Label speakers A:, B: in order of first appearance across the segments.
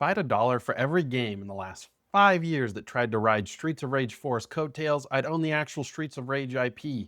A: If I had a dollar for every game in the last 5 years that tried to ride Streets of Rage 4's coattails, I'd own the actual Streets of Rage IP. And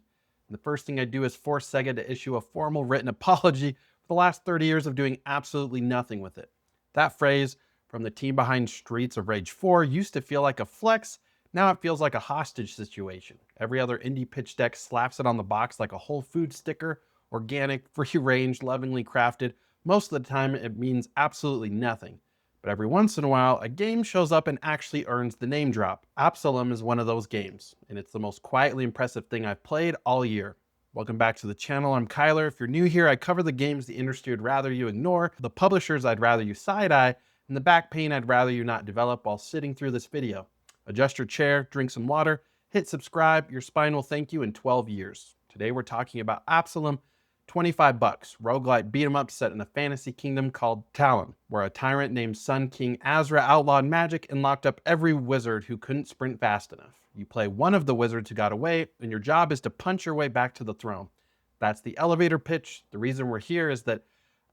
A: the first thing I'd do is force Sega to issue a formal written apology for the last 30 years of doing absolutely nothing with it. That phrase, from the team behind Streets of Rage 4, used to feel like a flex. Now it feels like a hostage situation. Every other indie pitch deck slaps it on the box like a Whole Food sticker, organic, free range, lovingly crafted. Most of the time, it means absolutely nothing. But every once in a while, a game shows up and actually earns the name drop. Absolum is one of those games, and it's the most quietly impressive thing I've played all year. Welcome back to the channel. I'm Cyler. If you're new here, I cover the games the industry would rather you ignore, the publishers I'd rather you side-eye, and the back pain I'd rather you not develop while sitting through this video. Adjust your chair, drink some water, hit subscribe. Your spine will thank you in 12 years. Today we're talking about Absolum, 25 bucks, roguelite beat 'em up set in a fantasy kingdom called Talon, where a tyrant named Sun King Azra outlawed magic and locked up every wizard who couldn't sprint fast enough. You play one of the wizards who got away, and your job is to punch your way back to the throne. That's the elevator pitch. The reason we're here is that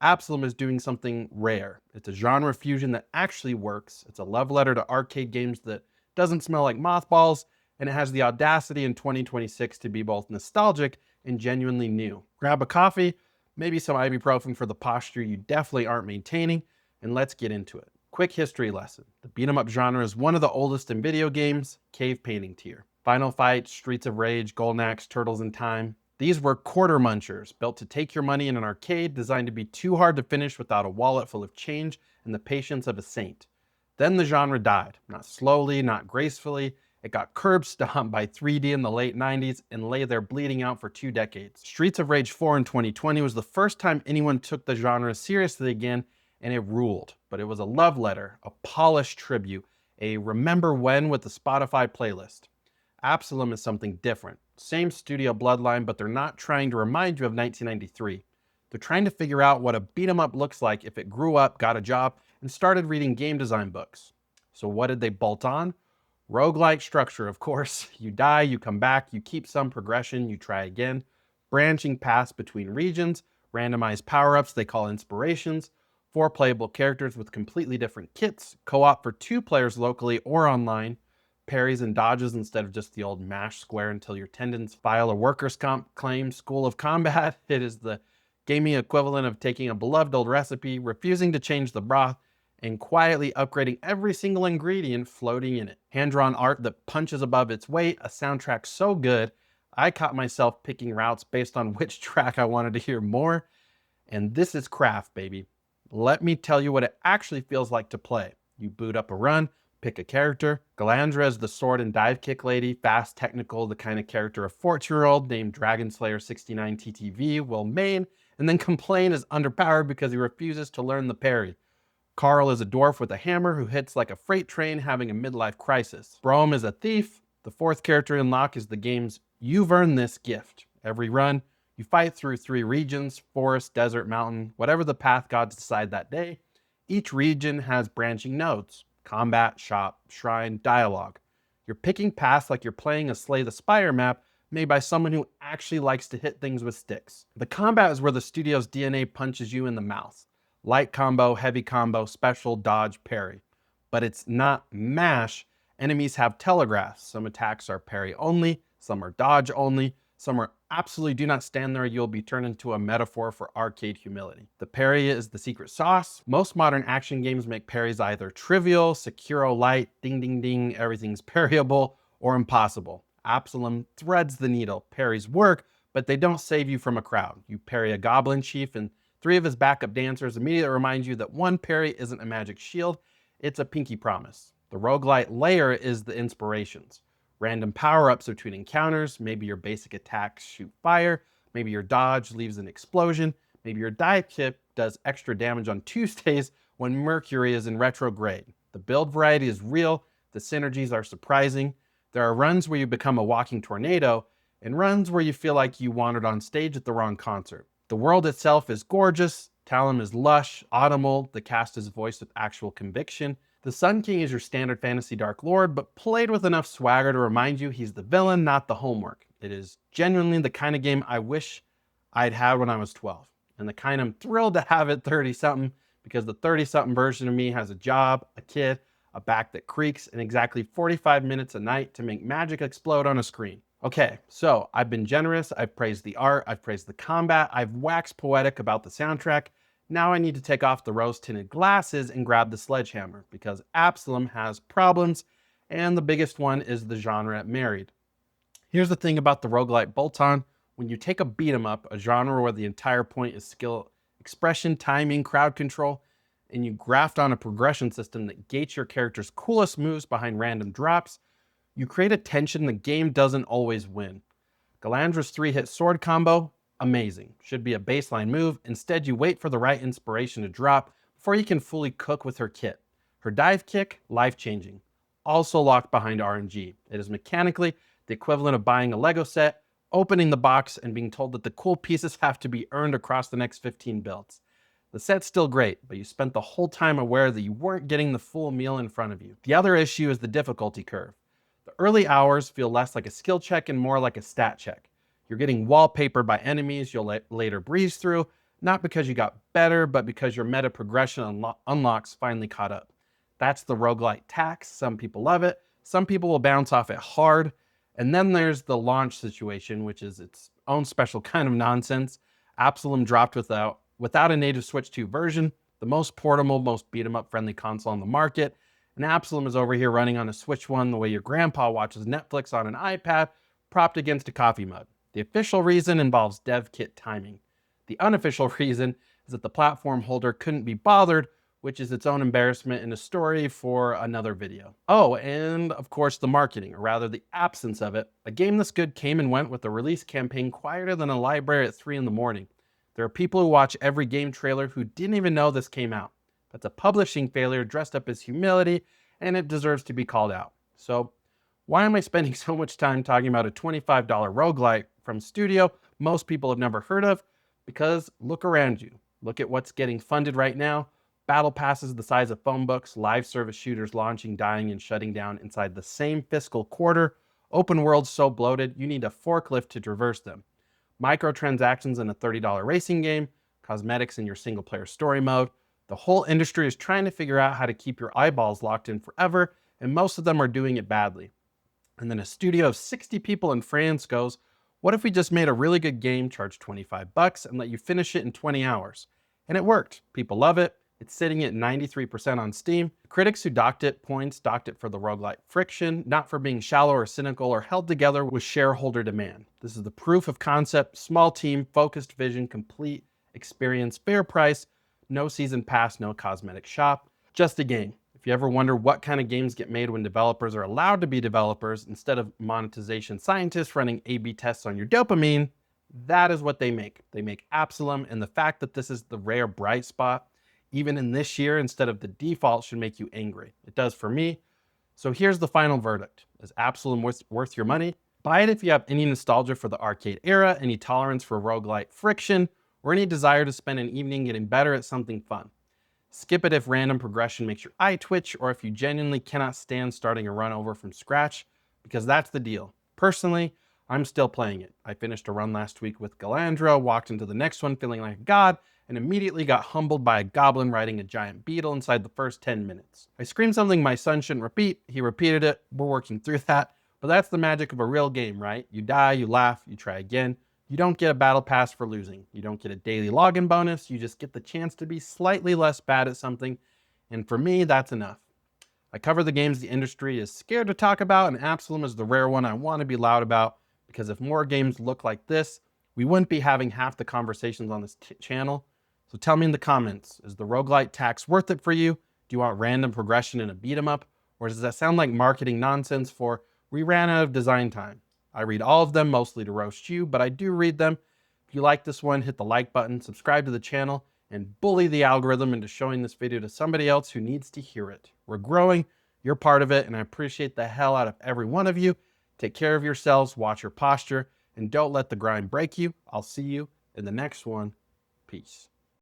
A: Absolum is doing something rare. It's a genre fusion that actually works. It's a love letter to arcade games that doesn't smell like mothballs, and it has the audacity in 2026 to be both nostalgic and genuinely new. Grab a coffee, maybe some ibuprofen for the posture you definitely aren't maintaining, and let's get into it. Quick history lesson. The beat 'em up genre is one of the oldest in video games, cave painting tier. Final Fight, Streets of Rage, Golden Axe, Turtles in Time. These were quarter munchers, built to take your money in an arcade, designed to be too hard to finish without a wallet full of change and the patience of a saint. Then the genre died, not slowly, not gracefully. It got curb stomped by 3D in the late 90s and lay there bleeding out for 2 decades. Streets of Rage 4 in 2020 was the first time anyone took the genre seriously again, and it ruled. But it was a love letter, a polished tribute, a remember when with the Spotify playlist. Absolum is something different. Same studio bloodline, but they're not trying to remind you of 1993. They're trying to figure out what a beat 'em up looks like if it grew up, got a job, and started reading game design books. So what did they bolt on? Roguelike structure, of course. You die, you come back, you keep some progression, you try again. Branching paths between regions, randomized power-ups they call inspirations, 4 playable characters with completely different kits, co-op for 2 players locally or online, parries and dodges instead of just the old mash square until your tendons file a workers' comp claim. School of Combat. It is the gaming equivalent of taking a beloved old recipe, refusing to change the broth, and quietly upgrading every single ingredient floating in it. Hand-drawn art that punches above its weight, a soundtrack so good, I caught myself picking routes based on which track I wanted to hear more. And this is craft, baby. Let me tell you what it actually feels like to play. You boot up a run, pick a character. Galandra is the sword and dive kick lady, fast, technical, the kind of character a 14-year-old named Dragonslayer69 TTV will main, and then complain is underpowered because he refuses to learn the parry. Carl is a dwarf with a hammer who hits like a freight train having a midlife crisis. Brome is a thief. The 4th character in lock is the game's "You've Earned This" gift. Every run, you fight through 3 regions, forest, desert, mountain, whatever the path gods decide that day. Each region has branching nodes: combat, shop, shrine, dialogue. You're picking paths like you're playing a Slay the Spire map made by someone who actually likes to hit things with sticks. The combat is where the studio's DNA punches you in the mouth. Light combo, heavy combo, special, dodge, parry. But it's not MASH. Enemies have telegraphs. Some attacks are parry only, some are dodge only, some are absolutely do not stand there, you'll be turned into a metaphor for arcade humility. The parry is the secret sauce. Most modern action games make parries either trivial, Sekiro light, ding ding ding, everything's parryable, or impossible. Absolum threads the needle. Parries work, but they don't save you from a crowd. You parry a goblin chief and 3 of his backup dancers immediately remind you that one parry isn't a magic shield, it's a pinky promise. The roguelite layer is the inspirations. Random power-ups between encounters, maybe your basic attacks shoot fire, maybe your dodge leaves an explosion, maybe your dive kick does extra damage on Tuesdays when Mercury is in retrograde. The build variety is real, the synergies are surprising. There are runs where you become a walking tornado, and runs where you feel like you wandered on stage at the wrong concert. The world itself is gorgeous, Talon is lush, autumnal, the cast is voiced with actual conviction. The Sun King is your standard fantasy Dark Lord, but played with enough swagger to remind you he's the villain, not the homework. It is genuinely the kind of game I wish I'd had when I was 12, and the kind I'm thrilled to have at 30-something because the 30-something version of me has a job, a kid, a back that creaks, and exactly 45 minutes a night to make magic explode on a screen. Okay, so I've been generous, I've praised the art, I've praised the combat, I've waxed poetic about the soundtrack. Now I need to take off the rose-tinted glasses and grab the sledgehammer, because Absolum has problems, and the biggest one is the genre it married. Here's the thing about the roguelite bolt-on. When you take a beat 'em up, a genre where the entire point is skill, expression, timing, crowd control, and you graft on a progression system that gates your character's coolest moves behind random drops, you create a tension the game doesn't always win. Galandra's 3-hit sword combo, amazing. Should be a baseline move. Instead, you wait for the right inspiration to drop before you can fully cook with her kit. Her dive kick, life-changing. Also locked behind RNG. It is mechanically the equivalent of buying a Lego set, opening the box, and being told that the cool pieces have to be earned across the next 15 builds. The set's still great, but you spent the whole time aware that you weren't getting the full meal in front of you. The other issue is the difficulty curve. The early hours feel less like a skill check and more like a stat check. You're getting wallpapered by enemies you'll later breeze through, not because you got better, but because your meta progression unlocks finally caught up. That's the roguelite tax. Some people love it. Some people will bounce off it hard. And then there's the launch situation, which is its own special kind of nonsense. Absolum dropped without a native Switch 2 version, the most portable, most beat-em-up friendly console on the market. And Absolum is over here running on a Switch 1 the way your grandpa watches Netflix on an iPad propped against a coffee mug. The official reason involves dev kit timing. The unofficial reason is that the platform holder couldn't be bothered, which is its own embarrassment and a story for another video. Oh, and of course the marketing, or rather the absence of it. A game this good came and went with a release campaign quieter than a library at 3 in the morning. There are people who watch every game trailer who didn't even know this came out. That's a publishing failure dressed up as humility, and it deserves to be called out. So why am I spending so much time talking about a $25 roguelite from a studio most people have never heard of? Because look around you. Look at what's getting funded right now. Battle passes the size of phone books, live service shooters launching, dying, and shutting down inside the same fiscal quarter, open worlds so bloated you need a forklift to traverse them, microtransactions in a $30 racing game, cosmetics in your single-player story mode. The whole industry is trying to figure out how to keep your eyeballs locked in forever, and most of them are doing it badly. And then a studio of 60 people in France goes, what if we just made a really good game, charged $25, and let you finish it in 20 hours? And it worked. People love it. It's sitting at 93% on Steam. Critics who docked it for the roguelite friction, not for being shallow or cynical or held together with shareholder demand. This is the proof of concept, small team, focused vision, complete experience, fair price, no season pass, no cosmetic shop, just a game. If you ever wonder what kind of games get made when developers are allowed to be developers instead of monetization scientists running A/B tests on your dopamine, that is what they make. They make Absolum, and the fact that this is the rare bright spot, even in this year instead of the default, should make you angry. It does for me. So here's the final verdict. Is Absolum worth your money? Buy it if you have any nostalgia for the arcade era, any tolerance for roguelite friction, or any desire to spend an evening getting better at something fun. Skip it if random progression makes your eye twitch, or if you genuinely cannot stand starting a run over from scratch, because that's the deal. Personally, I'm still playing it. I finished a run last week with Galandra, walked into the next one feeling like a god, and immediately got humbled by a goblin riding a giant beetle inside the first 10 minutes. I screamed something my son shouldn't repeat, he repeated it, we're working through that, but that's the magic of a real game, right? You die, you laugh, you try again. You don't get a battle pass for losing. You don't get a daily login bonus, you just get the chance to be slightly less bad at something, and for me, that's enough. I cover the games the industry is scared to talk about, and Absolum is the rare one I want to be loud about, because if more games look like this, we wouldn't be having half the conversations on this channel. So tell me in the comments, is the roguelite tax worth it for you? Do you want random progression in a beat 'em up? Or does that sound like marketing nonsense for we ran out of design time? I read all of them, mostly to roast you, but I do read them. If you like this one, hit the like button, subscribe to the channel, and bully the algorithm into showing this video to somebody else who needs to hear it. We're growing, you're part of it, and I appreciate the hell out of every one of you. Take care of yourselves, watch your posture, and don't let the grind break you. I'll see you in the next one. Peace.